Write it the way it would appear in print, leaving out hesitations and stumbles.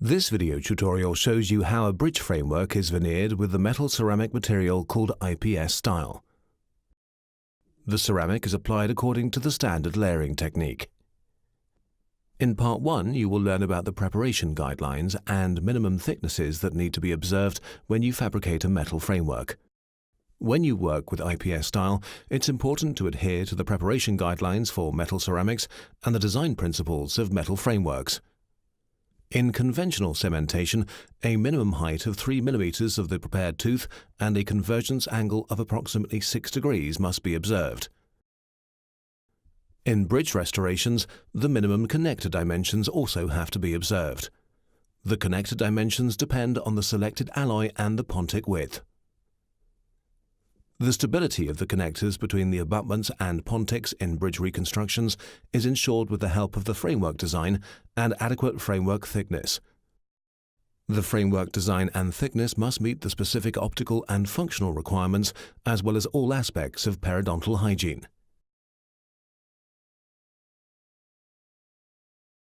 This video tutorial shows you how a bridge framework is veneered with the metal ceramic material called IPS Style. The ceramic is applied according to the standard layering technique. In Part 1, you will learn about the preparation guidelines and minimum thicknesses that need to be observed when you fabricate a metal framework. When you work with IPS Style, it's important to adhere to the preparation guidelines for metal ceramics and the design principles of metal frameworks. In conventional cementation, a minimum height of 3 mm of the prepared tooth and a convergence angle of approximately 6 degrees must be observed. In bridge restorations, the minimum connector dimensions also have to be observed. The connector dimensions depend on the selected alloy and the pontic width. The stability of the connectors between the abutments and pontics in bridge reconstructions is ensured with the help of the framework design and adequate framework thickness. The framework design and thickness must meet the specific optical and functional requirements as well as all aspects of periodontal hygiene.